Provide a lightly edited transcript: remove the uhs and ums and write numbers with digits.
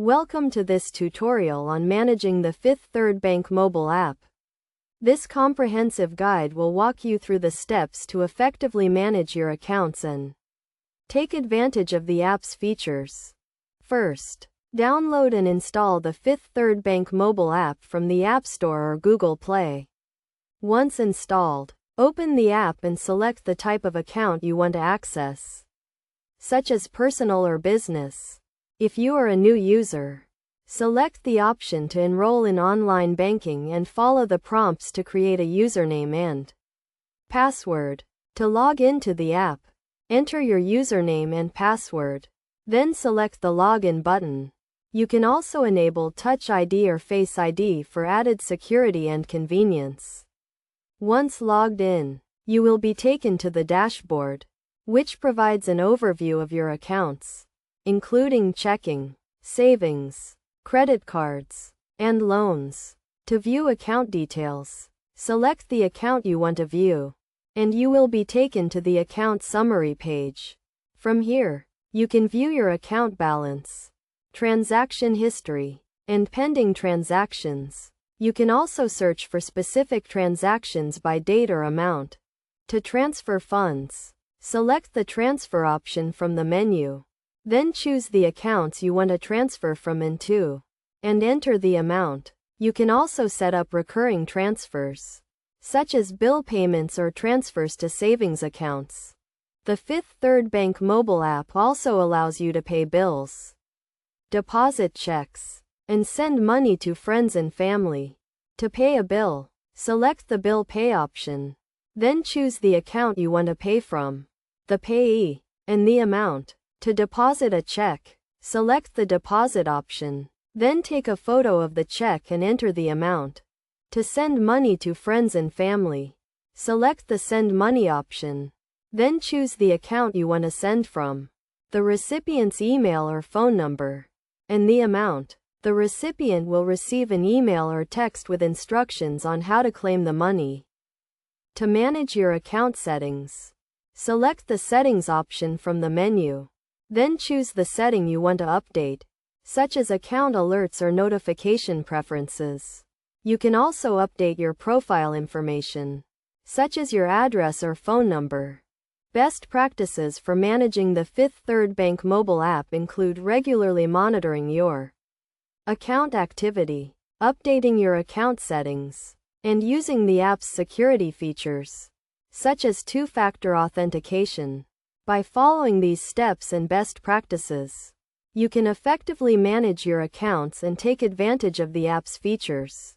Welcome to this tutorial on managing the Fifth Third Bank mobile app. This comprehensive guide will walk you through the steps to effectively manage your accounts and take advantage of the app's features. First, download and install the Fifth Third Bank mobile app from the App Store or Google Play. Once installed, open the app and select the type of account you want to access, such as personal or business. If you are a new user, select the option to enroll in online banking and follow the prompts to create a username and password. To log into the app, enter your username and password, then select the Login button. You can also enable Touch ID or Face ID for added security and convenience. Once logged in, you will be taken to the dashboard, which provides an overview of your accounts, including checking, savings, credit cards, and loans. To view account details, select the account you want to view, and you will be taken to the account summary page. From here, you can view your account balance, transaction history, and pending transactions. You can also search for specific transactions by date or amount. To transfer funds, select the transfer option from the menu. Then choose the accounts you want to transfer from and to, and enter the amount. You can also set up recurring transfers, such as bill payments or transfers to savings accounts. The Fifth Third Bank mobile app also allows you to pay bills, deposit checks, and send money to friends and family. To pay a bill, select the Bill Pay option. Then choose the account you want to pay from, the payee, and the amount. To deposit a check, select the Deposit option. Then take a photo of the check and enter the amount. To send money to friends and family, select the Send Money option. Then choose the account you want to send from, the recipient's email or phone number, and the amount. The recipient will receive an email or text with instructions on how to claim the money. To manage your account settings, select the Settings option from the menu. Then choose the setting you want to update, such as account alerts or notification preferences. You can also update your profile information, such as your address or phone number. Best practices for managing the Fifth Third Bank mobile app include regularly monitoring your account activity, updating your account settings, and using the app's security features, such as two-factor authentication. By following these steps and best practices, you can effectively manage your accounts and take advantage of the app's features.